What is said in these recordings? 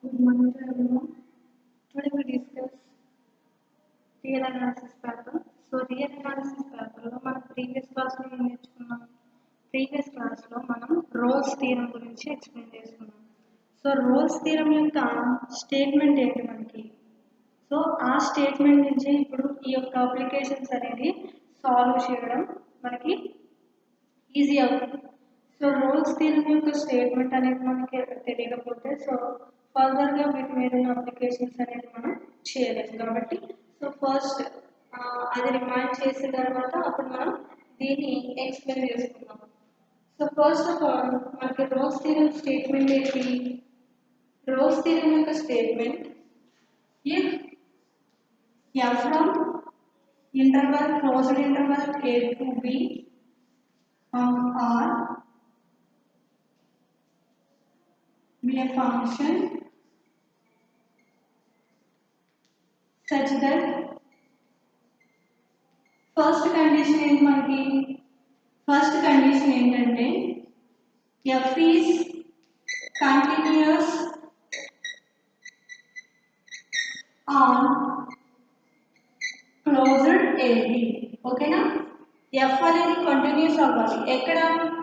Good morning to everyone. Today we discuss real analysis paper. So real analysis paper లో మనం previous class లో ఏం నేర్చుకున్నాం? Previous class లో మనం రోల్స్ థీరం గురించి ఎక్స్ప్లెయిన్ చేసుకున్నాం. సో రోల్స్ థీరం యొక్క స్టేట్మెంట్ ఏంటి మనకి? సో ఆ స్టేట్మెంట్ నుంచి ఇప్పుడు ఈ యొక్క అప్లికేషన్స్ అనేది సాల్వ్ చేయడం మనకి ఈజీ అవుతుంది. సో రోల్స్ థీరం యొక్క స్టేట్మెంట్ అనేది మనకి తెలియకపోతే సో ఫర్దర్గా వీటి మీద ఉన్న అప్లికేషన్స్ అనేది మనం చేయలేము కాబట్టి సో ఫస్ట్ అది రిమైండ్ చేసిన తర్వాత అప్పుడు మనం దీన్ని ఎక్స్ప్లెయిన్ చేసుకుందాం. సో ఫస్ట్ ఆఫ్ ఆల్ మనకి రోల్స్ థీరం స్టేట్మెంట్ ఏంటి? రోల్స్ థీరం యొక్క statement if f from interval closed interval a to b or be a function such that first condition ఏంటి మనకి? ఫస్ట్ కండిషన్ ఏంటంటే f is continuous on closed AB. ఓకేనా? f అనేది continuous అవ్వాలి ఎక్కడ?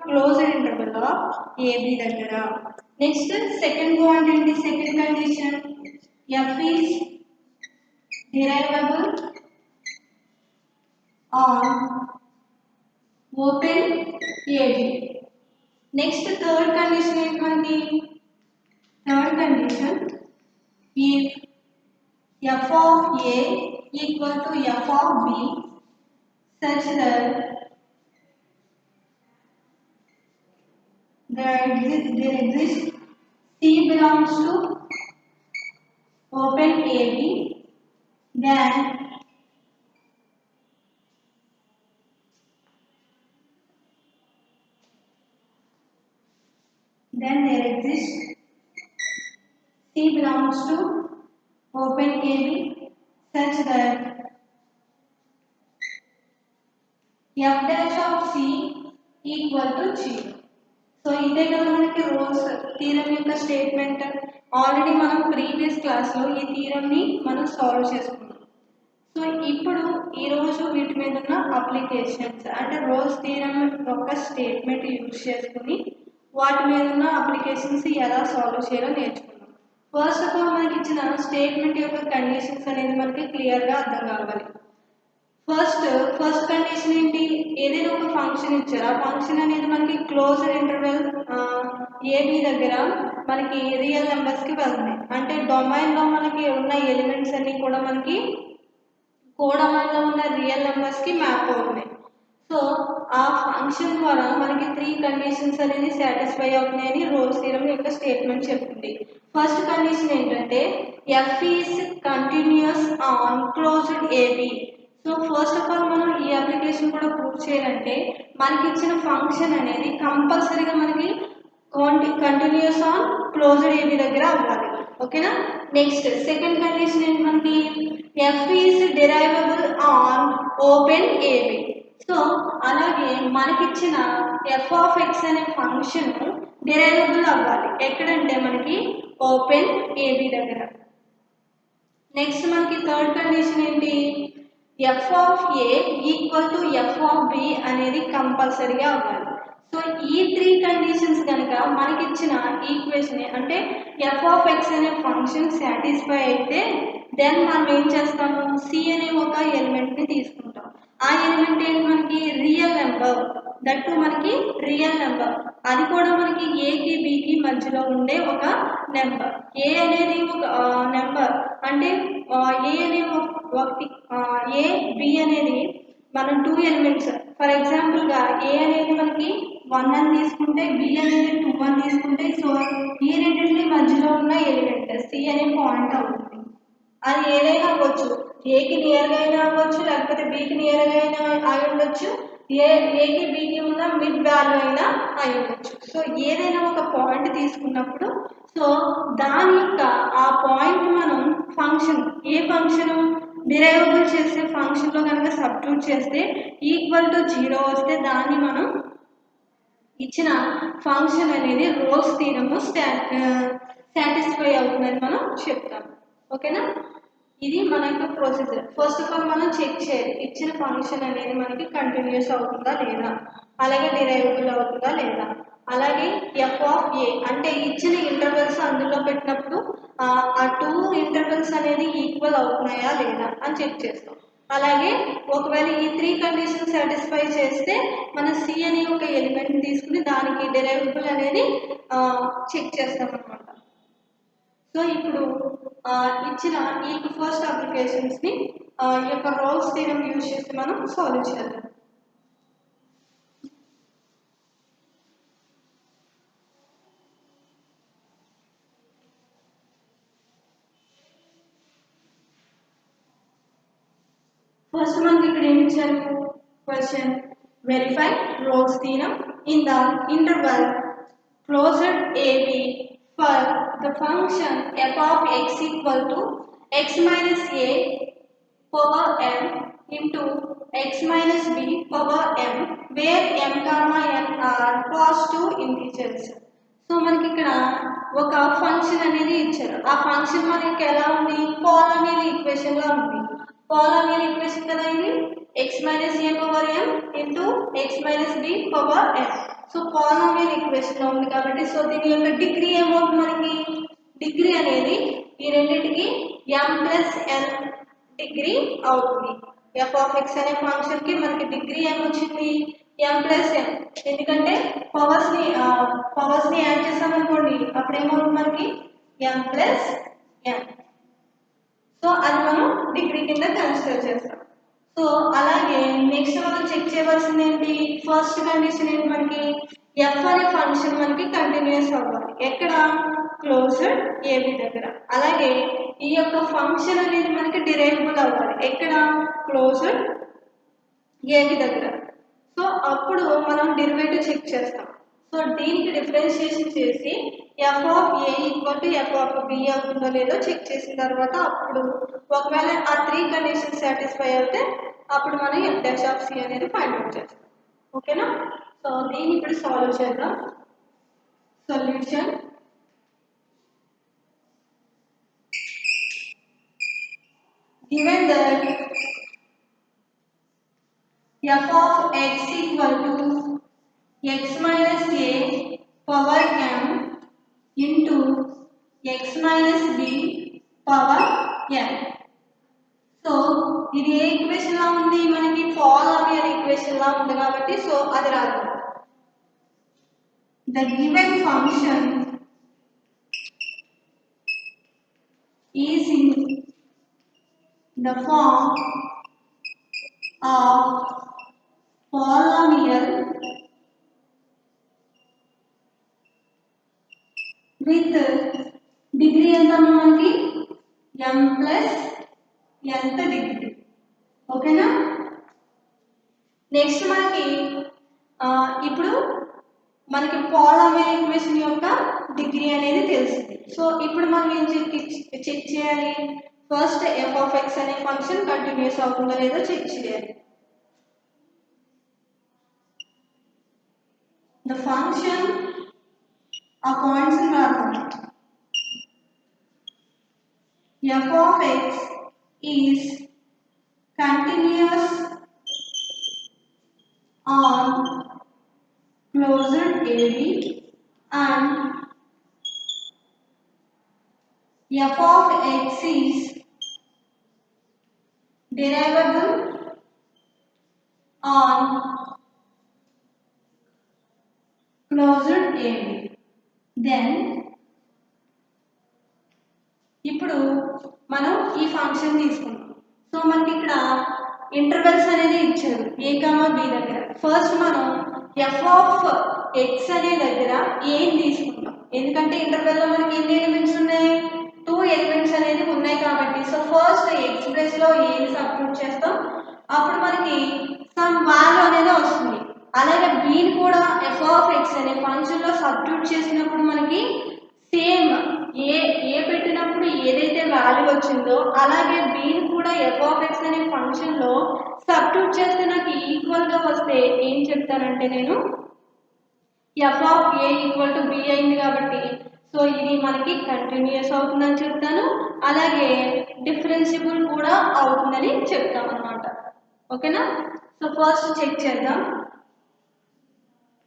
Closed interval of AB దగ్గర. Next second point ఏంటి? Second condition f is derivable on open AB. Next third condition ఏంటి మనకి? Third condition if f of A equal to f of B such that there exists C belongs to open AB, then there exists C belongs to open AB such that f dash of C equal to 0. So ఇదే కదా మనకి roles theorem యొక్క statement. Already మనం previous క్లాస్లో ఈ థీరంని మనం solve చేసుకున్నాం. So ఇప్పుడు ఈరోజు వీటి మీద ఉన్న అప్లికేషన్స్ అంటే రోల్స్ థీరం యొక్క స్టేట్మెంట్ యూజ్ చేసుకుని వాటి మీద ఉన్న అప్లికేషన్స్ ఎలా సాల్వ్ చేయాలో నేర్చుకున్నాం. ఫస్ట్ ఆఫ్ ఆల్ మనకి ఇచ్చిన స్టేట్మెంట్ యొక్క కండిషన్స్ అనేది మనకి క్లియర్గా అర్థం కావాలి. ఫస్ట్ కండిషన్ ఏంటి? ఏదైనా ఒక ఫంక్షన్ ఇచ్చారు, ఆ ఫంక్షన్ అనేది మనకి క్లోజ్డ్ ఇంటర్వెల్ AB దగ్గర మనకి రియల్ నెంబర్స్కి వెళ్తుంది. అంటే డొమైన్లో మనకి ఉన్న ఎలిమెంట్స్ అన్ని కూడా మనకి కోడొమైన్లో ఉన్న రియల్ నెంబర్స్కి మ్యాప్ అవుతున్నాయి. సో ఆ ఫంక్షన్ ద్వారా మనకి 3 కండిషన్స్ అనేది సాటిస్ఫై అవుతున్నాయని రోల్స్ థీరం యొక్క స్టేట్మెంట్ చెప్తుంది. ఫస్ట్ కండిషన్ ఏంటంటే f is continuous on closed AB. So first of all మనం ఈ అప్లికేషన్ కూడా ప్రూవ్ చేయాలంటే మనకి ఇచ్చిన ఫంక్షన్ అనేది కంపల్సరీగా మనకి కంటిన్యూస్ ఆన్ క్లోజ్డ్ AB దగ్గర అవ్వాలి. ఓకేనా? నెక్స్ట్ సెకండ్ కండిషన్ ఏంటి మనకి? f is derivable on open AB. So అలాగే మనకిచ్చిన f of x అనే ఫంక్షన్ డిరైవబుల్ అవ్వాలి ఎక్కడంటే మనకి ఓపెన్ AB దగ్గర. నెక్స్ట్ మనకి థర్డ్ కండిషన్ ఏంటి? f of A equal to f of B అనేది కంపల్సరీగా అవ్వాలి. సో ఈ 3 కండిషన్స్ కనుక మనకిచ్చిన ఈక్వేషన్ అంటే f of x అనే ఫంక్షన్ సాటిస్ఫై అయితే దెన్ మనం ఏం చేస్తాము? C అనే ఒక ఎలిమెంట్ని తీసుకుంటాం. ఆ ఎలిమెంట్ ఏంటి మనకి? Real number. దట్టు మనకి రియల్ నెంబర్, అది కూడా మనకి ఏకి బికి మధ్యలో ఉండే ఒక నెంబర్. ఏ అనేది ఒక నెంబర్ అంటే ఏ అనే ఒకటి ఏ బి అనేది మనం 2 ఎలిమెంట్స్. ఫర్ ఎగ్జాంపుల్గా ఏ అనేది మనకి 1 అని తీసుకుంటే బి అనేది 2 అని తీసుకుంటే సో ఈ రెండింటి మధ్యలో ఉన్న ఎలిమెంట్ సి అనే పాయింట్ అవుతుంది. అది ఏదైనా అవ్వచ్చు, ఏకి నియర్గా అయినా అవ్వచ్చు, లేకపోతే బికి నియర్గా అయినా అయి ఉండొచ్చు, ఏకి బికి ఉన్న మిడ్ వాల్యూ అయినా అయి ఉండొచ్చు. సో ఏదైనా ఒక పాయింట్ తీసుకున్నప్పుడు సో దాని యొక్క ఆ పాయింట్ మనం ఫంక్షన్ ఏ ఫంక్షన్ డిరైవబుల్ చేసే ఫంక్షన్లో కనుక సబ్స్టిట్యూట్ చేస్తే ఈక్వల్ టు 0 వస్తే దాన్ని మనం ఇచ్చిన ఫంక్షన్ అనేది రోల్స్ థీరమ్ సాటిస్ఫై అవుతుందని మనం చెప్తాం. ఓకేనా, ఇది మన యొక్క ప్రొసీజర్. ఫస్ట్ ఆఫ్ ఆల్ మనం చెక్ చేయాలి ఇచ్చిన ఫంక్షన్ అనేది మనకి కంటిన్యూస్ అవుతుందా లేదా, అలాగే డిరైవబుల్ అవుతుందా లేదా, అలాగే ఎఫ్ ఆఫ్ ఏ అంటే ఇచ్చిన ఇంటర్వెల్స్ అందులో పెట్టినప్పుడు ఆ టూ ఇంటర్వెల్స్ అనేది ఈక్వల్ అవుతున్నాయా లేదా అని చెక్ చేస్తాం. అలాగే ఒకవేళ ఈ త్రీ కండిషన్ సాటిస్ఫై చేస్తే మన సి అనే ఒక ఎలిమెంట్ తీసుకుని దానికి డెరైవబుల్ అనేది చెక్ చేస్తాం అనమాట. సో ఇప్పుడు ఇచ్చిన ఈ ఫస్ట్ అప్లికేషన్స్ని ఈ యొక్క రోల్స్ థీరం యూజ్ చేసి మనం సాల్వ్ చేద్దాం. ఫస్ట్ మనకి ఇక్కడ ఏమి ఇచ్చారు question, verify roles theorem in the interval closed AB for the function f of x equal to x minus a power m into x minus b power m where m comma n are positive integers. So మనకి ఇక్కడ ఒక function అనేది ఇచ్చారు. ఆ function మనకి ఎలా ఉంది, polynomial equation లా ఉంది. పాలినామియల్ ఈక్వేషన్ కదా ఇది, x minus a power m into x minus b power m. So polynomial equation లో ఉంది కాబట్టి సో దీని యొక్క డిగ్రీ ఏమవుతుంది, మనకి డిగ్రీ అనేది ఈ రెండింటికి m ప్లస్ n డిగ్రీ అవుతుంది. f ఆఫ్ x అనే ఫంక్షన్ కి మనకి డిగ్రీ ఏమొచ్చింది, m ప్లస్ n. ఎందుకంటే పవర్స్ ని యాడ్ చేస్తాం అనుకోండి అప్పుడు ఏమవుతుంది మనకి m ప్లస్ n. సో అది మనం డిగ్రీ కింద కన్సిడర్ చేస్తాం. సో అలాగే నెక్స్ట్ మనం చెక్ చేయవలసింది ఏంటి, ఫస్ట్ కండిషన్ ఏంటి, మనకి ఎఫ్ అనే ఫంక్షన్ మనకి కంటిన్యూస్ అవ్వాలి ఎక్కడ, క్లోజ్డ్ ఏబి దగ్గర. అలాగే ఈ యొక్క ఫంక్షన్ అనేది మనకి డిరైవబుల్ అవ్వాలి ఎక్కడ, క్లోజ్డ్ ఏబి దగ్గర. సో అప్పుడు మనం డెరివేటివ్ చెక్ చేస్తాం. సో దీనికి డిఫరెన్షియేషన్ చేసి F of A equal to F of B అవుతుందో లేదో చెక్ చేసిన తర్వాత అప్పుడు ఒకవేళ ఆ త్రీ కండిషన్ సాటిస్ఫై అయితే అప్పుడు మనం ఎఫ్ డాష్ ఆఫ్ సి అనేది ఫైండ్ అవుట్ చేస్తాం. ఓకేనా, సో దీన్ని ఇప్పుడు సాల్వ్ చేద్దాం. Solution, given that f of x equal to x minus a power m into x minus b power n. So ఇది ఏ ఈక్వేషన్ లా ఉంది, మనకి పాలినామియల్ ఈక్వేషన్ లా ఉంది కాబట్టి సో అది రాదు. The given function is in the form of polynomial with degree ఎంత మనకి m plus nth degree. ఓకేనా, నెక్స్ట్ మనకి ఇప్పుడు మనకి పాలినామియల్ ఈక్వేషన్ యొక్క డిగ్రీ అనేది తెలిసింది. సో ఇప్పుడు మనం ఏం చెక్ చేయాలి, ఫస్ట్ ఎఫ్ ఆఫ్ ఎక్స్ అనే ఫంక్షన్ కంటిన్యూస్ అవుతుందో లేదో చెక్ చేయాలి. ద ఫంక్షన్ ఆ పాయింట్స్ రాద్దాం. F of X is continuous on closed AB and f of x is derivable on closed AB. Then ఇప్పుడు మనం ఈ ఫంక్షన్ తీసుకుంటాం. సో మనకి ఇక్కడ ఇంటర్వెల్స్ అనేది ఇచ్చారు a కామా b దగ్గర. ఫస్ట్ మనం ఎఫ్ ఆఫ్ ఎక్స్ అనే దగ్గర ఏం తీసుకుంటాం, ఎందుకంటే ఇంటర్వెల్ లో మనకి ఎన్ని ఎలిమెంట్స్ ఉన్నాయి, 2 ఎలిమెంట్స్ అనేది ఉన్నాయి కాబట్టి సో ఫస్ట్ ఎక్స్ ప్లస్ లో ఏని సబ్స్టిట్యూట్ చేస్తాం అప్పుడు మనకి సమ్ వాల్యూ అనేది వస్తుంది. అలాగే బీని కూడా ఎఫ్ ఆఫ్ ఎక్స్ అనే ఫంక్షన్ లో సబ్స్టిట్యూట్ చేసినప్పుడు మనకి సేమ్ ఏ పెట్టినప్పుడు ఏదైతే వాల్యూ వచ్చిందో అలాగే బీని కూడా ఎఫ్ ఆఫ్ ఎక్స్ అనే ఫంక్షన్ లో సబ్స్టిట్యూట్ చేస్తే నాకు ఈక్వల్ గా వస్తే ఏం చెప్తానంటే నేను F of A equal to B అయింది కాబట్టి సో ఇది మనకి కంటిన్యూస్ అవుతుందని చెప్తాను, అలాగే డిఫరెన్షియబుల్ కూడా అవుతుందని చెప్తాం అనమాట. ఓకేనా? సో ఫస్ట్ చెక్ చేద్దాం.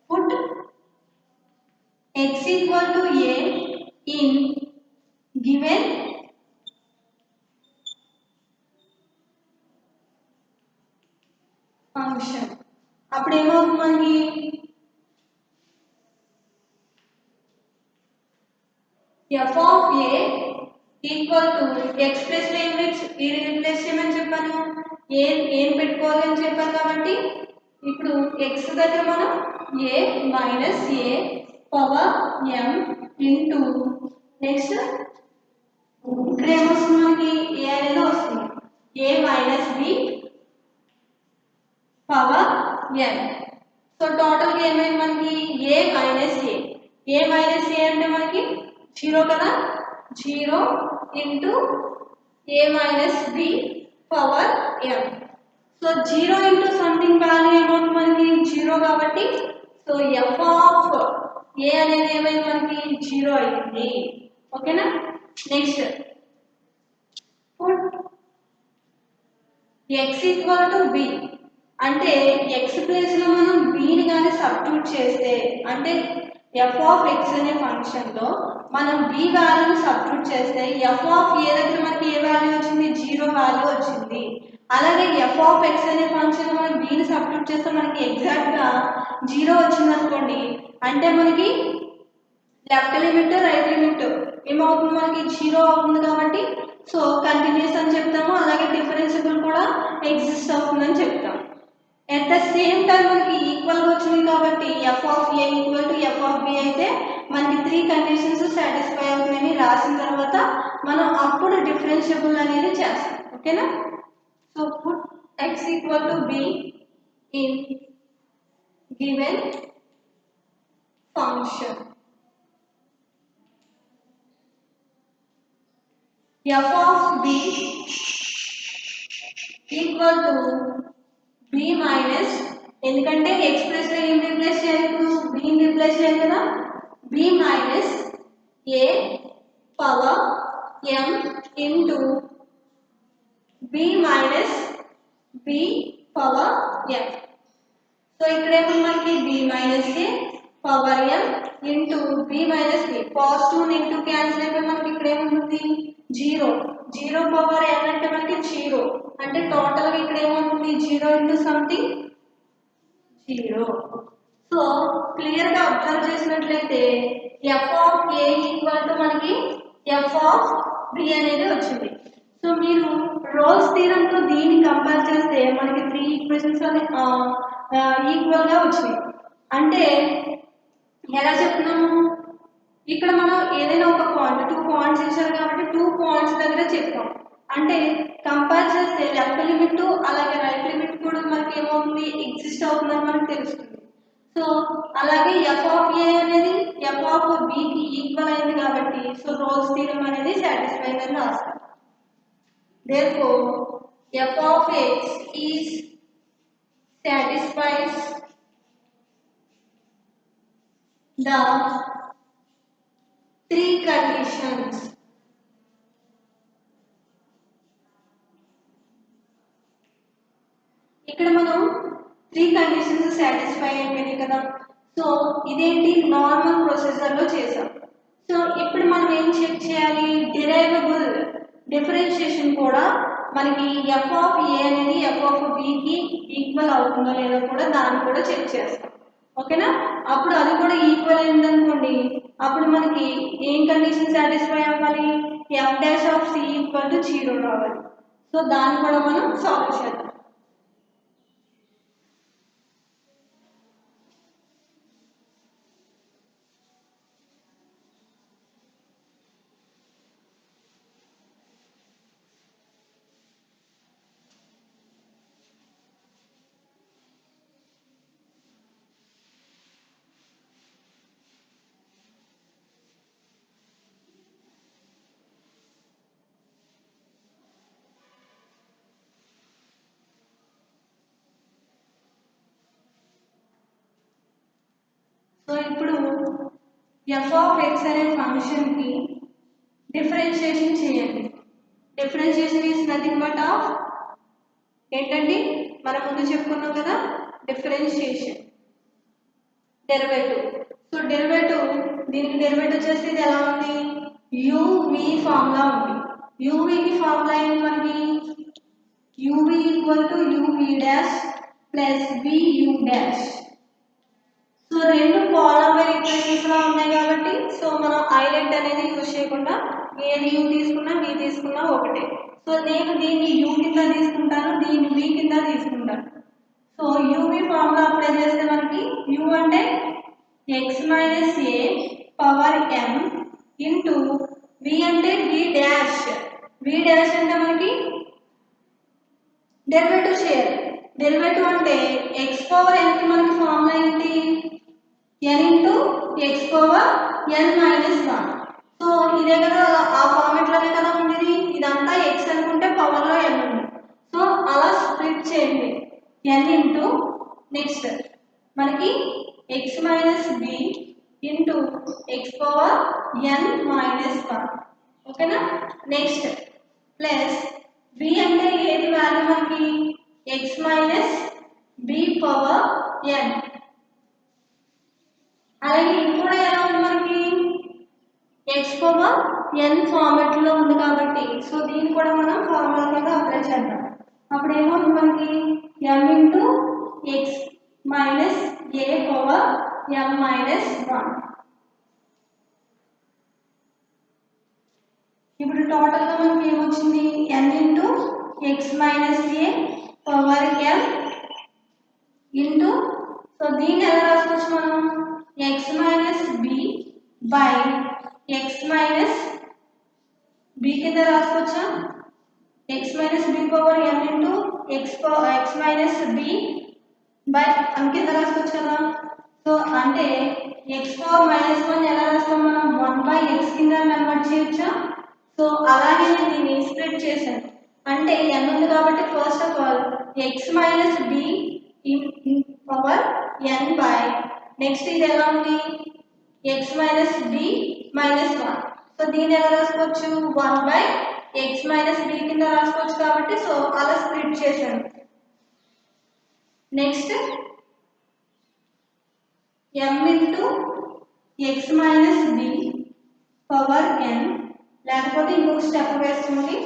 Put x equal to A in given function. అప్పుడు ఏమవుతుంది మనకి F of A equal to X plus ఇది రిప్లేస్ చేయమని చెప్పాను, ఏం పెట్టుకోవాలి అని చెప్పాను కాబట్టి ఇప్పుడు ఎక్స్ దగ్గర మనం ఏ minus A power M into next ఇక్కడ ఏమొస్తుంది మనకి ఏ అనేది వస్తుంది ఏ మైనస్ బి పవర్ ఎన్. సో టోటల్గా ఏమైంది మనకి ఏ మైనస్ ఏ అంటే మనకి 0 కదా, 0 ఇంటూ ఏ minus B power M. So 0 into something value ఏమవుతుంది మనకి 0 కాబట్టి సో ఎఫ్ ఆఫ్ ఏ అనేది ఏమైంది మనకి 0 అయింది. ఓకేనా? Next X equal to B అంటే ఎక్స్ ప్లేస్ లో మనం బిని కానీ సబ్స్టిట్యూట్ చేస్తే అంటే ఎఫ్ ఆఫ్ ఎక్స్ అనే ఫంక్షన్ లో మనం బి వాల్యూని సబ్స్టిట్యూట్ చేస్తే ఎఫ్ ఆఫ్ ఏ దగ్గర మనకి ఏ వాల్యూ వచ్చింది 0 వాల్యూ వచ్చింది. అలాగే ఎఫ్ ఆఫ్ ఎక్స్ అనే ఫంక్షన్ మనం బిని సబ్స్టిట్యూట్ చేస్తే మనకి ఎగ్జాక్ట్ గా 0 వచ్చింది అనుకోండి, అంటే మనకి లెఫ్ట్ లిమిట్ రైట్ లిమిట్ ఏమవుతుంది మనకి 0 అవుతుంది కాబట్టి సో కంటిన్యూస్ అని చెప్తాము, అలాగే డిఫరెన్షియబుల్ కూడా ఎగ్జిస్ట్ అవుతుందని చెప్తాం. ఎట్ ద సేమ్ టైం మనకి ఈక్వల్గా వచ్చింది కాబట్టి F of A equal to F of B అయితే మనకి 3 కండిషన్స్ సాటిస్ఫై అవుతుందని రాసిన తర్వాత మనం అప్పుడు డిఫరెన్షియబుల్ అనేది చేస్తాం. ఓకేనా? So put X equal to B in given function. F of B equal to B minus, ఎందుకంటే ఎక్స్ ప్లస్ లో ఏం రీప్లేస్ చేయాలి, ఇప్పుడు బిని రీప్లేస్ చేయాలి కదా, B minus A power M into B minus B power M. So ఇక్కడ ఏముంది మనకి B minus A power M into B minus B, positive negative cancel అయిపోయి మనకి ఇక్కడ ఏముంటుంది 0 పవర్ ఎన్ అంటే మనకి 0 అంటే టోటల్ గా ఇక్కడ ఏమవుతుంది 0 ఇంటూ సంథింగ్ 0. సో క్లియర్ గా అబ్జర్వ్ చేసినట్లయితే F of A equal to మనకి ఎఫ్ ఆఫ్ బి అనేది వచ్చింది. సో మీరు రోల్స్ థీరం తో దీన్ని కంపేర్ చేస్తే మనకి 3 ఈక్వేషన్స్ ఈక్వల్ గా వచ్చినాయి. అంటే ఎలా చెప్తున్నాము, ఇక్కడ మనం ఏదైనా ఒక పాయింట్ 2 పాయింట్స్ ఇచ్చారు కాబట్టి 2 పాయింట్స్ దగ్గర చెప్తాం, అంటే కంపేర్ చేస్తే లెఫ్ట్ లిమిట్ అలాగే రైట్ లిమిట్ కూడా మనకి ఏమవుతుంది ఎగ్జిస్ట్ అవుతుందని మనకు తెలుస్తుంది. సో అలాగే ఎఫ్ ఆఫ్ ఏ అనేది ఎఫ్ ఆఫ్ బికి ఈక్వల్ అయింది కాబట్టి సో రోల్స్ థీరం అనేది సాటిస్ఫై అని రాస్తాం. Therefore f of x is satisfies the 3 conditions. ఇక్కడ మనం 3 కండిషన్స్ సాటిస్ఫై అయిపోయినాయి కదా. సో ఇదేంటి నార్మల్ ప్రొసీజర్ లో చేసాం. సో ఇప్పుడు మనం ఏం చెక్ చేయాలి, డిరైవబుల్ డిఫరెన్షియేషన్ కూడా మనకి ఎఫ్ ఆఫ్ ఏ అనేది ఎఫ్ ఆఫ్ బికి ఈక్వల్ అవుతుందో లేదో కూడా దాన్ని కూడా చెక్ చేస్తాం. ఓకేనా? అప్పుడు అది కూడా ఈక్వల్ అయింది అనుకోండి, అప్పుడు మనకి ఏం కండిషన్ సాటిస్ఫై అవ్వాలి, F dash of C equal to 0 రావాలి. సో దాన్ని కూడా మనం సాల్వ్ చేద్దాం. సో ఇప్పుడు ఎఫ్ ఆఫ్ ఎక్స్ అనే ఫంక్షన్కి డిఫరెన్షియేషన్ చేయండి. Differentiation is nothing but of ఏంటండి, మనం ముందు చెప్పుకున్నాం కదా, డిఫరెన్షియేషన్ డెరివేటివ్. సో డెరివేటివ్, దీనికి డెరివేటివ్ వచ్చేసి ఇది ఎలా ఉంది, యువి ఫార్ములా ఉంది. యువికి ఫార్ములా ఏంటి మనకి, UV equal to UV dash plus VU dash. So రెండు పాలినామియల్ ఈక్వేషన్స్ లా ఉన్నాయి కాబట్టి సో మనం ఐలెట్ అనేది యూజ్ చేయకుండా ఏది యూ తీసుకున్నా వి తీసుకున్నా ఒకటే. సో నేను దీన్ని యూ కింద తీసుకుంటాను, దీన్ని వి కింద తీసుకుంటాను. సో యూవి ఫార్ములా అప్లై చేస్తే మనకి యూ అంటే X minus A power M into V అంటే వి డాష్. వి డాష్ అంటే మనకి డెరివేటివ్ చేయాలి. డెరివేటివ్ అంటే ఎక్స్ పవర్ ఎన్కి మనకి ఫార్ములా ఏంటి, ఎన్ into X power N minus 1. So ఇదే కదా, ఆ ఫార్మెట్లోనే కదా ఉండేది. ఇదంతా ఎక్స్ అనుకుంటే పవర్లో ఎన్ ఉంది. సో అలా స్ప్లిట్ చేయండి, ఎన్ ఇంటూ నెక్స్ట్ మనకి X minus B into X power N minus 1. ఓకేనా. నెక్స్ట్ ప్లస్ బి అంటే ఏది వాల్యూ మనకి X minus B power N. అలాగే ఇది కూడా ఎలా ఉంది మనకి ఎక్స్ పవర్ ఎన్ ఫార్మెట్ లో ఉంది కాబట్టి సో దీన్ని కూడా మనం ఫార్ములా కింద అప్లై చేద్దాం. అప్పుడు ఏమవుతుంది మనకి M into X minus A power M minus 1. ఇప్పుడు టోటల్ గా మనకి ఏమొచ్చింది, N into X minus A power M into, so దీన్ని ఎలా రాసుకోవచ్చు మనం, X minus B by X minus B కింద రాసుకోవచ్చా, X minus B power N into X minus B by N కింద రాసుకోవచ్చు కదా. సో అంటే ఎక్స్ పవర్ మైనస్ 1 ఎలా రాస్తాం మనం, 1 బై ఎక్స్ కింద కన్వర్ట్ చేయొచ్చా. సో అలాగే దీన్ని స్ప్లిట్ చేశాను, అంటే ఎన్ ఉంది కాబట్టి first of all X minus B power N by next ఇది ఎలా ఉంది X minus B minus 1. So దీన్ని ఎలా రాసుకోవచ్చు, 1 బై ఎక్స్ మైనస్ బి కింద రాసుకోవచ్చు కాబట్టి సో అలా స్ప్లిట్ చేశాను. Next M into X minus B power N, లేకపోతే ఇంకొక స్టెప్ వేస్తుంది,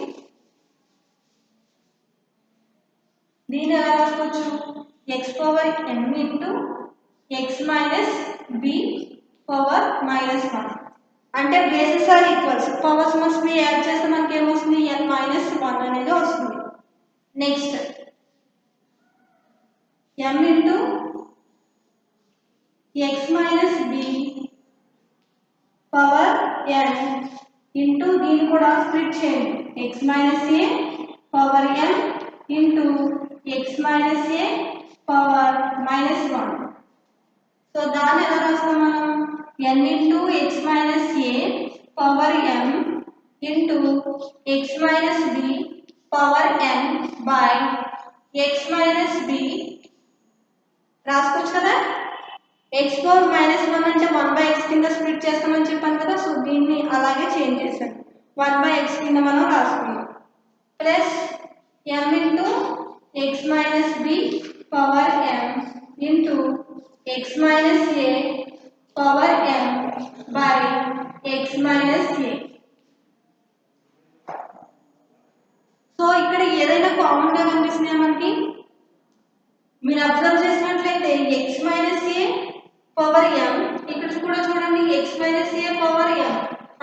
దీన్ని ఎలా రాసుకోవచ్చు, X power N into X minus B power minus 1. అంటే bases are equals, powers must be add చేస్తే మనకి ఏమొస్తుంది, ఎన్ మైనస్ 1 అనేది వస్తుంది. Next M into X minus B power N into దీన్ని కూడా స్ప్లిట్ చేయండి, X minus A power N into X minus A power minus 1. So దాన్ని ఎలా రాస్తాం మనం, N into X minus A power M into X minus B power N by X minus B రాసుకోవచ్చు కదా. X power minus 1 అంటే 1 by X కింద split చేస్తామని చెప్పాను కదా. సో దీన్ని అలాగే చేంజ్ చేశాను, 1 బై ఎక్స్ కింద మనం రాసుకున్నాం. Plus M into X minus B power M into X minus A power M by X minus A. So ఇక్కడ ఏదైనా కామన్ గా కనిపిస్తున్నాయా మనకి, మీరు అబ్జర్వ్ చేసినట్లయితే X minus A power M, ఇక్కడ కూడా చూడండి X minus A power M,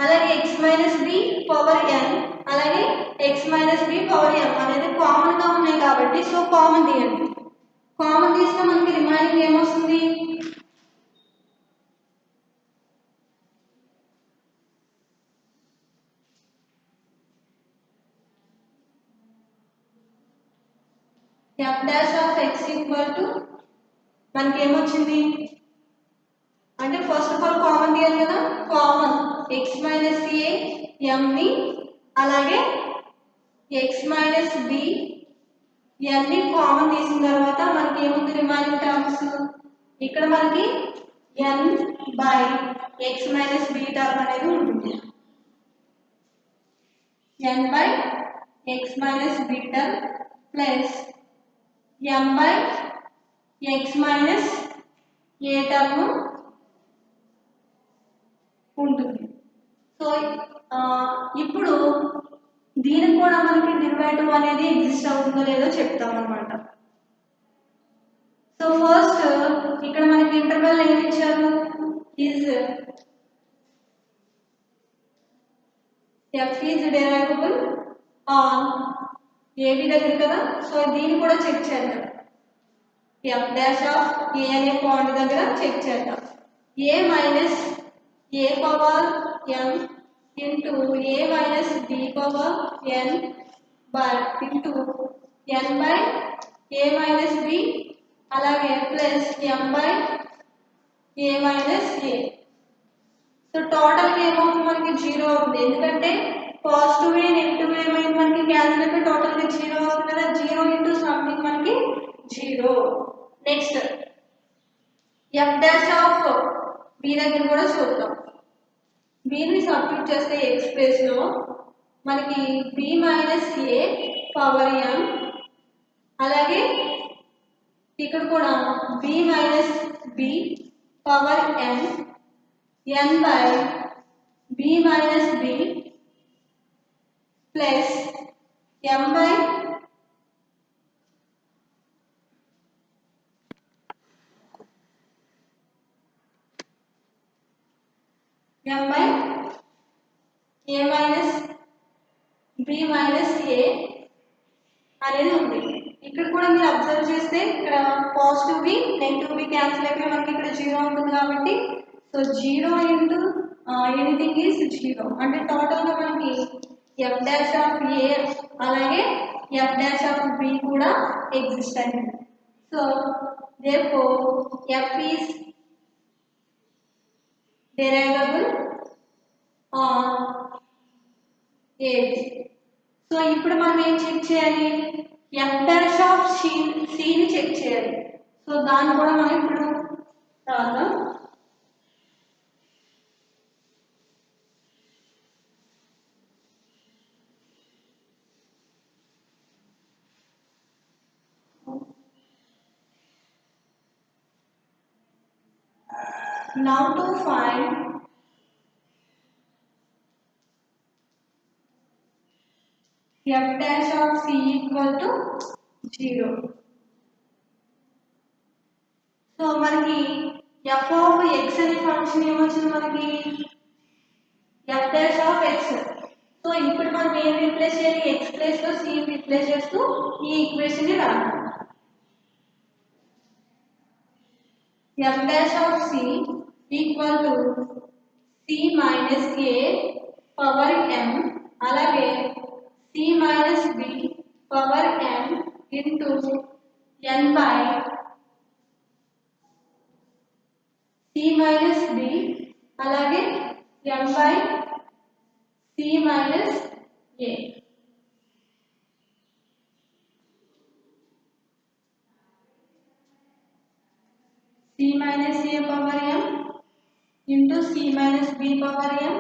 అలాగే X minus B power N, అలాగే X minus B power M అనేది కామన్ గా ఉన్నాయి కాబట్టి సో కామన్ తీయండి. కామన్ తీస్తే మనకి రిమైనింగ్ ఏమొస్తుంది, F dash of X equal to మనకి ఏమొచ్చింది అంటే ఫస్ట్ ఆఫ్ ఆల్ కామన్ తీయాలి కదా. కామన్ ఎక్స్ మైనస్ ఏ ఎంని అలాగే ఎక్స్ మైనస్ బి ఎన్ని కామన్ తీసిన తర్వాత మనకి ఏముంది రిమైనింగ్ టర్మ్స్, ఇక్కడ మనకి n by x minus b term అనేది ఉంటుంది. n by x minus b term plus m by x minus a term ఉంటుంది. సో ఇప్పుడు దీనికి కూడా మనకి డెరివేటివ్ అనేది ఎగ్జిస్ట్ అవుతుందో లేదో చెప్తాం అన్నమాట. సో ఫస్ట్ ఇక్కడ మనకి ఇంటర్వెల్ ఏమి ఇచ్చారు, is f is derivable on AB దగ్గర కదా. సో దీన్ని కూడా చెక్ చేద్దాం. f డాష్ ఆఫ్ a అనే పాయింట్ దగ్గర చెక్ చేద్దాం. a minus a power m into a minus b power n by into n by a minus b అలాగే plus m by a minus a. So total ఏమవుతుంది మనకి 0 అవుతుంది, ఎందుకంటే positive ఏ negative ఏమైంది మనకి క్యాన్సిల్ అయిపోయి టోటల్ గా 0 అవుతుంది కదా. 0 ఇంటూ సంథింగ్ మనకి 0. Next f dash of b దగ్గర కూడా చూద్దాం. b ని సబ్స్టిట్యూట్ చేస్తే x ప్లేస్ లో మనకి b minus a power m అలాగే ఇక్కడ కూడా b minus b power n n by b minus b plus m by a minus b minus a అనేది ఉంది. ఇక్కడ కూడా మీరు అబ్జర్వ్ చేస్తే ఇక్కడ positive b negative b cancel అయిపోయి మనకి ఇక్కడ 0 ఉంటుంది కాబట్టి సో 0 ఇంటూ ఎనీథింగ్ ఈజ్ 0 అంటే టోటల్ గా మనకి f డాష్ ఆఫ్ a అలాగే f డాష్ ఆఫ్ b కూడా ఎగ్జిస్ట్ అయింది. So therefore f is derivable on a. So ఇప్పుడు మనం ఏం చెక్ చేయాలి, f డాష్ ఆఫ్ c ని చెక్ చేయాలి. సో దాన్ని కూడా మనం ఇప్పుడు రాద్దాం. Now to find f dash of c equal to 0. So మనకి f of x అనే ఫంక్షన్ ఏమొచ్చింది మనకి f dash of x. So ఇప్పుడు మనం ఏం రీప్లేస్ చేయాలి, x ప్లేస్ లో c రీప్లేస్ చేస్తూ ఈ ఈక్వేషన్ ని రాద్దాం. f dash of c equal to c minus a power m అలాగే c minus b power m into n by c minus b అలాగే m by c minus a. c minus a power m into c minus b power m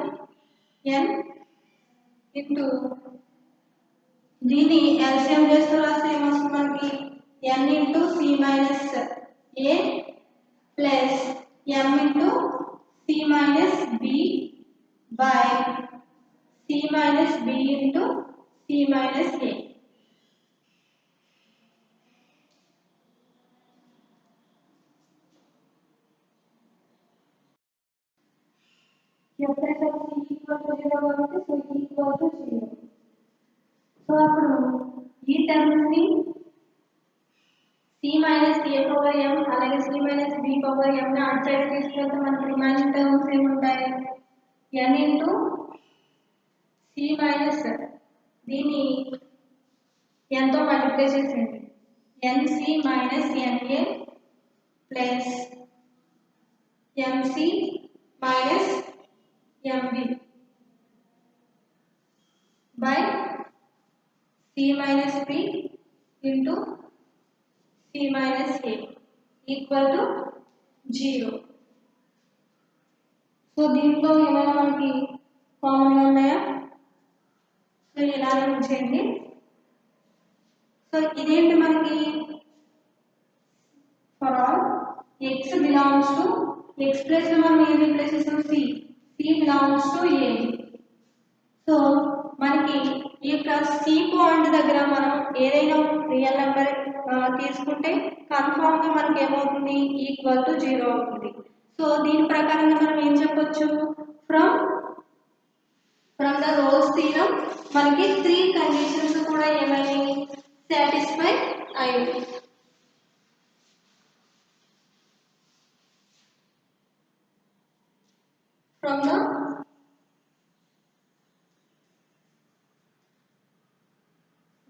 n into దీన్ని LCM చేస్తూ రాస్తే ఏమొస్తుంది మనకి n into c minus a plus m into c minus b by c minus b into c minus a. f dash of c equal to 0 కాబట్టి so equal to 0. So అప్పుడు ఈ terms ని c minus a power m అలాగే c minus b power m ని అటు side తీసుకెళ్తే మనకి remaining terms ఏముంటాయి n into c minus దీన్ని n తో మల్టిప్లై చేసేయండి nc minus na plus mc minus mb by c minus b into c minus a equal to 0. So దీంట్లో ఏమైనా మనకి కామన్గా ఉన్నాయా? సో ఇలా ఉంచేయండి. సో ఇదేంటి మనకి for all x belongs to x place లో మనం ఏం రీప్లేస్ చేస్తాం? C belongs to a. So మనకి ఈ యొక్క సి పాయింట్ దగ్గర మనం ఏదైనా రియల్ నెంబర్ తీసుకుంటే కన్ఫామ్ గా మనకి ఏమవుతుంది? ఈక్వల్ టు 0 అవుతుంది. సో దీని ప్రకారంగా మనం ఏం చెప్పొచ్చు? ఫ్రమ్ ద రోల్స్ థీరం మనకి 3 కండిషన్స్ కూడా ఏమైనాయి? సాటిస్ఫై అయ్యాయి. From the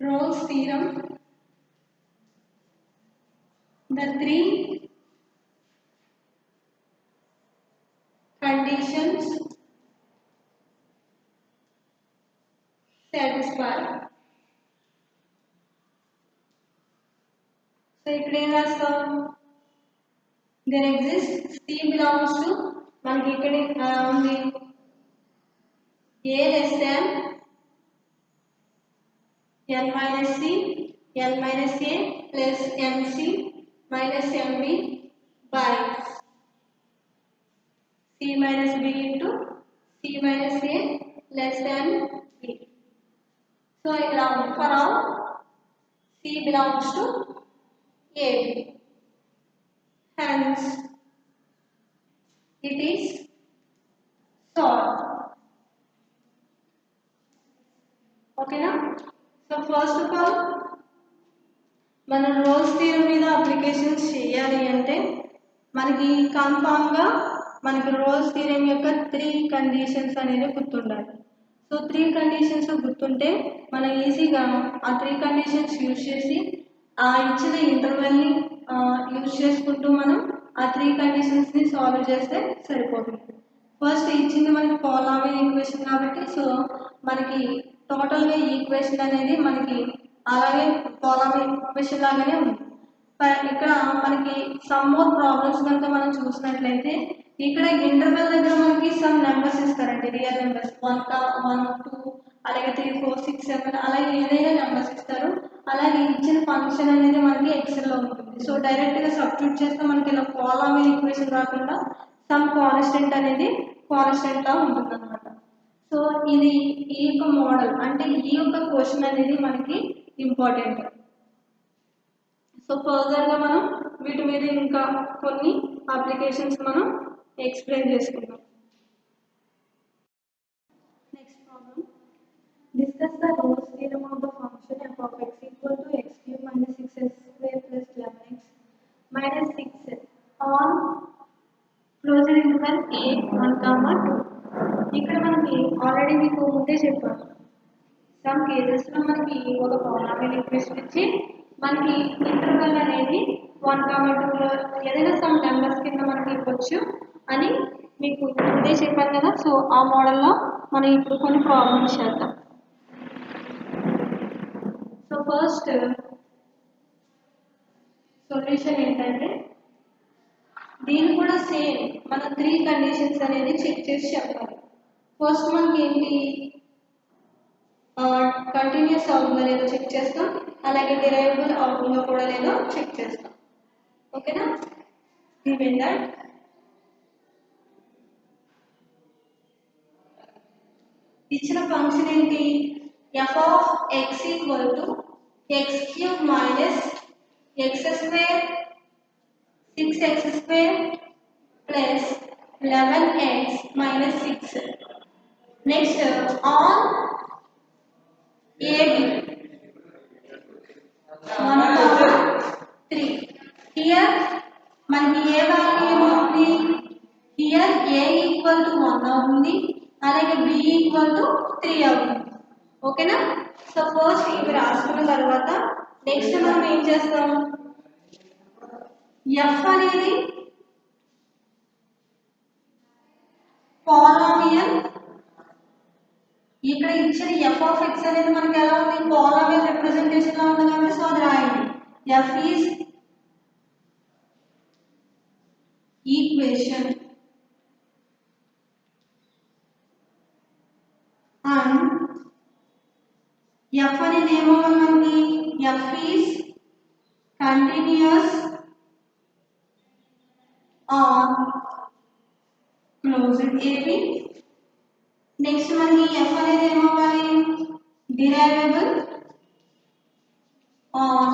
Rolle's theorem, the 3 conditions satisfy. So ఇక్కడ ఏం రాస్తాం? There exists C belongs to మనకి ఇక్కడ ఉంది A less than n minus C, n minus A plus mc minus mb by C minus B into C minus A less than B. So for all C belongs to A. Hence it is solved. Okay na? So first of all మన roles theory మీద applications చేయాలి అంటే మనకి confirm గా మనకి roles theory యొక్క 3 conditions అనేది గుర్తుండాలి. సో 3 కండిషన్స్ గుర్తుంటే మనం ఈజీగా ఆ 3 కండిషన్స్ యూజ్ చేసి ఆ ఇచ్చిన ఇంటర్వెల్ ని యూజ్ చేసుకుంటూ మనం ఆ 3 కండిషన్స్ ని సాల్వ్ చేస్తే సరిపోతుంది. ఫస్ట్ ఇచ్చింది మనకి పాలినామియల్ ఈక్వేషన్ కాబట్టి సో మనకి టోటల్ గా ఈక్వేషన్ అనేది మనకి అలాగే పాలినామియల్ ఈక్వేషన్ లాగానే ఉంది. ఇక్కడ మనకి సమ్ మోర్ ప్రాబ్లమ్స్ కనుక మనం చూసినట్లయితే ఇక్కడ ఇంటర్వెల్ దగ్గర మనకి సమ్ నెంబర్స్ ఇస్తారండి, రియల్ నెంబర్స్ 1, 2 అలాగే 3, 4, 6, 7 అలాగే ఏదైనా నెంబర్స్ ఇస్తారు. అలాగే ఇచ్చిన ఫంక్షన్ అనేది మనకి ఎక్సెల్ లో ఉంటుంది. సో డైరెక్ట్ గా సబ్స్టిట్యూట్ చేస్తే మనకి ఇలా పాలినామియల్ ఈక్వేషన్ రాకుండా సమ్ కాన్స్టెంట్ అనేది కాన్స్టెంట్ లా ఉంటుంది అనమాట. సో ఇది ఈ యొక్క మోడల్ అంటే ఈ యొక్క క్వశ్చన్ అనేది మనకి ఇంపార్టెంట్. సో ఫర్దర్ గా మనం వీటి మీద ఇంకా కొన్ని అప్లికేషన్స్ మనం ఎక్స్ప్లెయిన్ చేసుకుందాం. Next problem, discuss the Rolle's theorem of the function f of x equal to x cube minus 6x square plus 11x minus 6 on closed interval a 1, 2. ఇక్కడ మనకి ఆల్రెడీ మీకు ముందే చెప్పాను, సమ్ కేసెస్ లో మనకి ఒక పాలినామియల్ ఈక్వేషన్ ఇచ్చి మనకి ఇంటర్వెల్ అనేది 1, 2 లో ఏదైనా సమ్ నెంబర్స్ కింద మనకి ఇవ్వచ్చు అని మీకు ముందే చెప్పాను కదా. సో ఆ మోడల్లో మనం ఇప్పుడు కొన్ని ప్రాబ్లమ్స్ చేద్దాం. సో ఫస్ట్ సొల్యూషన్ ఏంటంటే దీన్ని కూడా సేమ్ మనం 3 కండిషన్స్ అనేది చెక్ చేసి చెప్పాలి. ఫస్ట్ మనకి ఏంటి, కంటిన్యూస్ అవుతుందో లేదో చెక్ చేస్తాం, అలాగే డిరైవబుల్ అవుతుందో కూడా లేదో చెక్ చేస్తాం. ఓకేనా? గివెన్ దట్ ఇచ్చిన ఫంక్షన్ ఏంటి, f of x equal to x cube minus x square 6x square plus 11x minus 6. Next on AB 1, 3. Here మనకి ఏ వాల్యూ ఏమవుతుంది, హియర్ a ఈక్వల్ టు 1 అవుతుంది, అలాగే b ఈక్వల్ టు 3 అవుతుంది. ఓకేనా? సో ఫస్ట్ ఇవి రాసుకున్న తర్వాత నెక్స్ట్ మనం ఏం చేస్తాం, f అనేది పాలినామియల్, ఇక్కడ ఇచ్చిన f of x అనేది మనకి ఎలా ఉంది, పాలినామియల్ రిప్రజెంటేషన్ లో ఉంది కాబట్టి సో అది రాయండి. f is equation F అనేది ఏమవ్వాలి మనకి F is continuous on closed AB. Next మనకి F అనేది ఏమవ్వాలి derivable on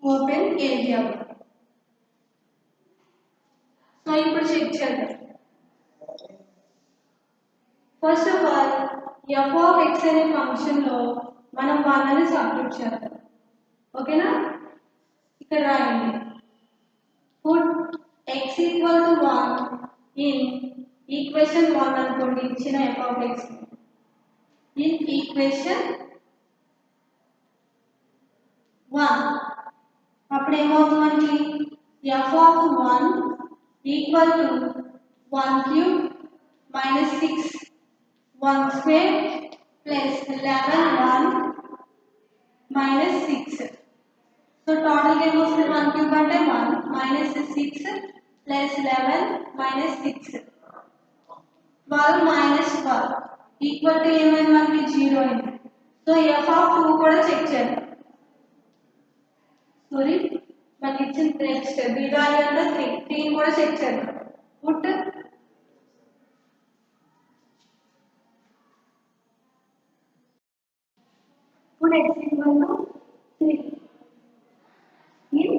open AB. So ఇప్పుడు చెక్ చేద్దాం. First of all f of x అనే ఫంక్షన్ లో మనం వాళ్ళని సబ్స్టిట్యూట్ చేద్దాం. ఓకేనా, ఇక్కడ రాయండి put x equal to 1 in equation 1 అనుకోండి ఇచ్చిన f of x in equation 1 అప్పుడు ఏమవుతుంది మనకి f of 1 equal to 1 cube minus 6 1 square plus 11 1 minus 6. So total game was 1 cube అంటే 1 minus 6 plus 11 minus 6 12 minus 12 equal to ఏమైంది మనకి 0 అయింది. So f of 2 కూడా చెక్ చేద్దాం. సారీ మనకి ఇచ్చిన నెక్స్ట్ b వాల్యూ అంటే 3 కూడా చెక్ చేద్దాం. Put x equal to 3 in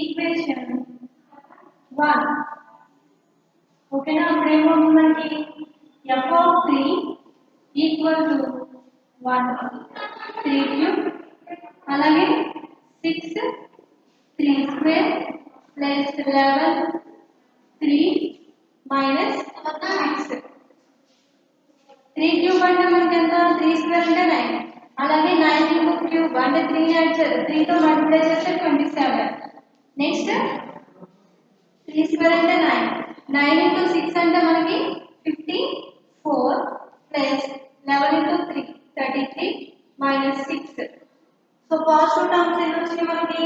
equation 1. ఓకేనా, అప్పుడు ఏమవుతుంది మనకి f of 3 equal to 1 3 cube అలాగే 6 3 square plus 11 3 minus 6. 3 cube అంటే మనకి ఎంత 3 square అంటే 9 అలాగే 9 into cube అంటే 3 యాడ్ చేయాలి 3 తో మల్టిప్లై చేస్తే 27. నెక్స్ట్ 3 square అంటే 9 into 6 అంటే మనకి 54 plus 11 into 3 33 minus 6. So positive terms ఎన్ని వచ్చినాయి మనకి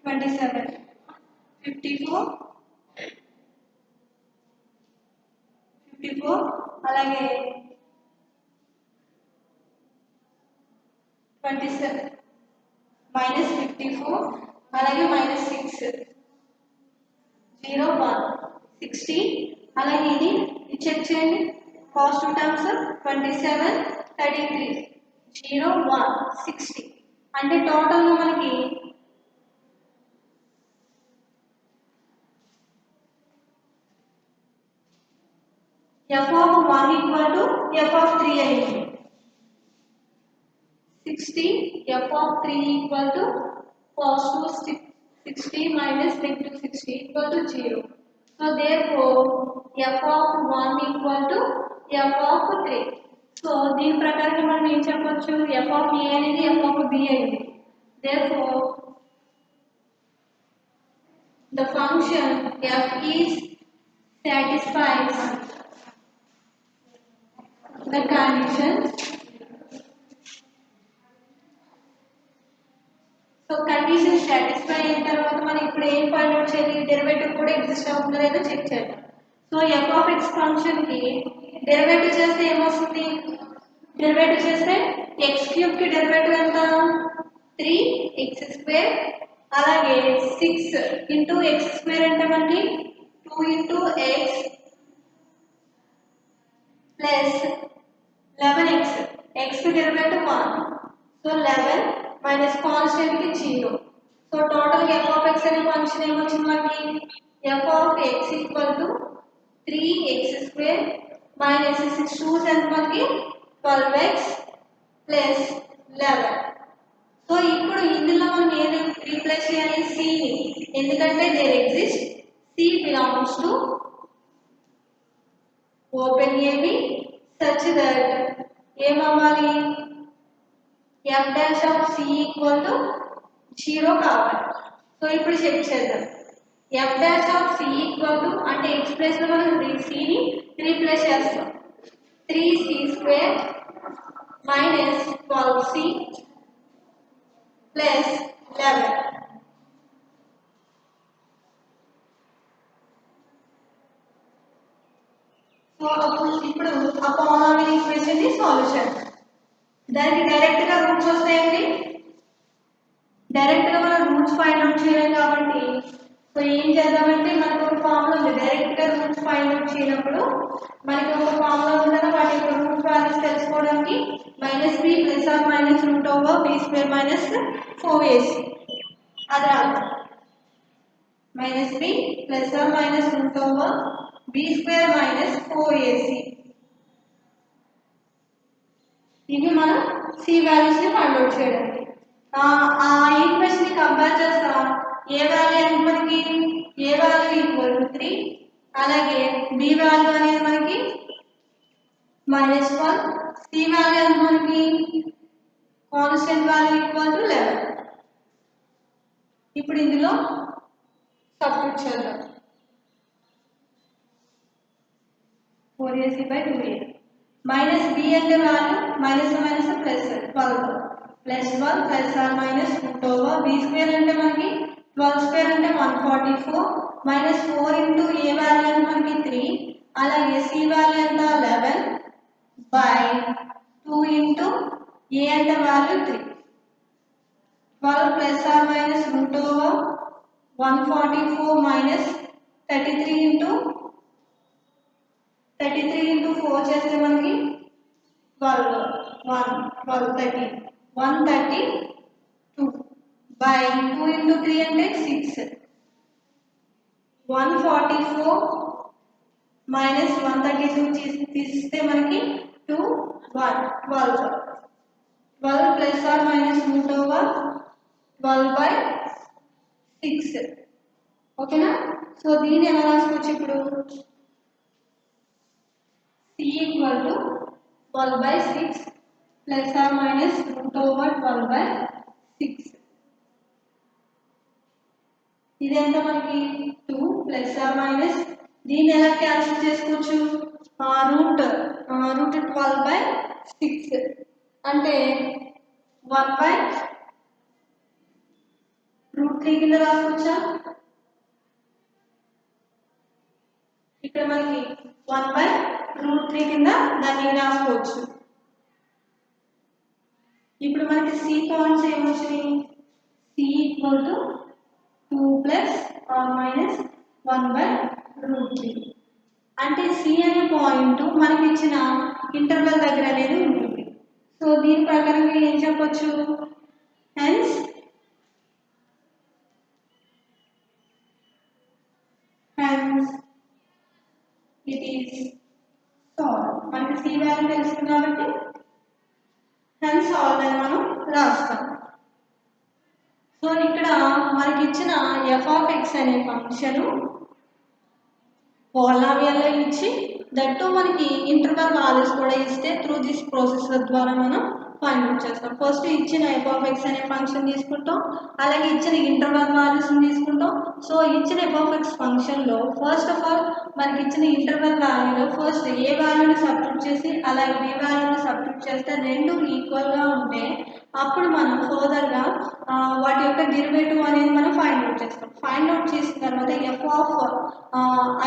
27 54 అలాగే 27 minus 54 అలాగే minus 6 0 1 60 అలాగే ఇది చెక్ చేయండి పాజిటివ్ టర్మ్స్ 27 33 0 1 60 అంటే టోటల్ మనకి f of 1 equal to f of 3 అయింది 60 f of 3 equal to positive 60 minus negative 60 equal to 0. So therefore f of 1 equal to f of 3. So దీని ప్రకారంగా మనం ఏం చెప్పొచ్చు f of a అనేది f of b అయింది. Therefore the function f is satisfies the condition. So condition satisfy అయిన తర్వాత మనం ఇప్పుడు ఏం ఫైండ్ అవుట్ చేయాలి డెరివేటివ్ కూడా ఎగ్జిస్ట్ అవుతుందో లేదో చెక్ చేద్దాం. So f of x function కి డెరివేటివ్ చేస్తే ఏమొస్తుంది డెరివేటివ్ చేస్తే x క్యూబ్ కి డెరివేటివ్ ఎంత 3x స్క్వేర్ అలాగే 6 ఇంటూ x స్క్వేర్ అంటే మనకి 2 into x plus 11x x కి డెరివేటివ్ 1 సో 11 మైనస్ కాన్స్టెంట్ కి 0. సో టోటల్ గా f of x అనే ఫంక్షన్ ఏమొచ్చింది మనకి f of x equal to 3x square minus 6 2 ఎంత మనకి 12x ప్లస్ 11. సో ఇప్పుడు ఇందులో మనం ఏది రీప్లేస్ చేయాలి c ని ఎందుకంటే there exist c belongs to open AB such that ఏమవ్వాలి f dash of c equal to 0 కావాలి. సో ఇప్పుడు చెక్ చేద్దాం f dash of c equal to అంటే x ప్లేస్ లో మనం c ని రీప్లేస్ చేస్తాం 3c square minus 12c plus 11. So ఇప్పుడు ఆ పాలినామియల్ ఈక్వేషన్ ని సొల్యూషన్ దానికి డైరెక్ట్ గా రూట్స్ వస్తాయండి డైరెక్ట్ గా మనం రూట్స్ ఫైండ్ అవుట్ చేయలేం కాబట్టి సో ఏం చేద్దామంటే మనకు ఒక ఫార్ములా ఉంది డైరెక్ట్ గా రూట్స్ ఫైండ్ అవుట్ చేయనప్పుడు మనకి ఒక ఫార్ములా ఉంటుంది వాటి యొక్క రూట్ వాల్యూస్ తెలుసుకోవడానికి -b + or -√b² - 4ac అది రాదు -b + or -√b² - 4ac ఇవి మనం c వాల్యూస్ ని ఫైండ్ అవుట్ చేయడానికి ఆ ఈక్వేషన్ ని కంపేర్ చేస్తాం ఏ వాల్యూ అంటే మనకి ఏ వాల్యూ = 3 అలాగే b వాల్యూ అనేది మనకి -1 c వాల్యూ అంటే మనకి కాన్స్టెంట్ వాల్యూ = 11 ఇప్పుడు ఇందులో సబ్స్టిట్యూట్ చేద్దాం 4ac/2a -b అంటే వాల్యూ -1 ప్లస్ 12 +1 + or -√b² అంటే మనకి 12² అంటే 144 -4 ఇంటూ a వాల్యూ అంటే మనకి 3 అలాగే c వాల్యూ ఎంత 11/2 ఇంటూ a అంటే వాల్యూ 3 12 + or -144 -33 ఇంటూ 4 చేస్తే మనకి 12 1 132 by 2 into 3 అంటే 6 144 minus 132 తీస్తే మనకి 2 1 12 plus or minus √12/6 ఓకేనా సో దీన్ని ఎలా రాసుకోవచ్చు ఇప్పుడు c = 12/6 plus or minus √12/6 ఇది ఎంత మనకి 2 plus or minus దీన్ని ఎలా క్యాన్సిల్ చేసుకోవచ్చు √12/6 అంటే 1/√3 కింద రాసుకోవచ్చా ఇక్కడ మనకి 1/√3 కింద దాన్ని రాసుకోవచ్చు ఇప్పుడు మనకి c points ఏమొచ్చాయి c = 2 + or minus 1/√3 అంటే c అనే పాయింట్ మనకి ఇచ్చిన ఇంటర్వెల్ దగ్గర అనేది ఉంటుంది సో దీని ప్రకారంగా ఏం చెప్పొచ్చు hence it is solved మనకి c వాల్యూ తెలుస్తుంది కాబట్టి hence solved అని మనం రాస్తాం సో ఇక్కడ మనకి ఇచ్చిన f(x) అనే ఫంక్షన్ పాలినామియల్ లో ఇచ్చి దట్టు మనకి ఇంటర్వల్ వాల్యూస్ కూడా ఇస్తే త్రూ దిస్ ప్రాసెసర్ ద్వారా మనం ఫైండ్ అవుట్ చేస్తాం ఫస్ట్ ఇచ్చిన f(x) అనే ఫంక్షన్ తీసుకుంటాం అలాగే ఇచ్చిన ఇంటర్వల్ వాల్యూస్ తీసుకుంటాం సో ఇచ్చిన f(x) ఫంక్షన్ లో ఫస్ట్ ఆఫ్ ఆల్ మనకి ఇచ్చిన ఇంటర్వల్ వాల్యూలో ఫస్ట్ ఏ వాల్యూని సబ్స్టిట్యూట్ చేసి అలాగే b వాల్యూని సబ్స్టిట్యూట్ చేస్తే రెండు ఈక్వల్ గా ఉంటే అప్పుడు మనం ఫర్దర్ గా వాటి యొక్క డెరివేటివ్ అనేది మనం ఫైండ్ అవుట్ చేస్తాం ఫైండ్ అవుట్ చేసిన తర్వాత ఆ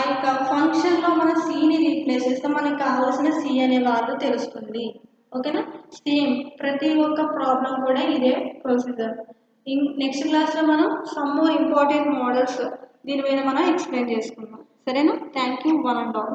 యొక్క ఫంక్షన్ లో మనం c ని రీప్లేస్ చేస్తే మనకు కావాల్సిన c అనే వాల్యూ తెలుస్తుంది ఓకేనా సేమ్ ప్రతి ఒక్క ప్రాబ్లం కూడా ఇదే ప్రొసీజర్ నెక్స్ట్ క్లాస్ లో మనం సమ్ మోర్ ఇంపార్టెంట్ మోడల్స్ దీని మీద మనం ఎక్స్ప్లెయిన్ చేసుకుందాం సరేనా థ్యాంక్ యూ 1 and all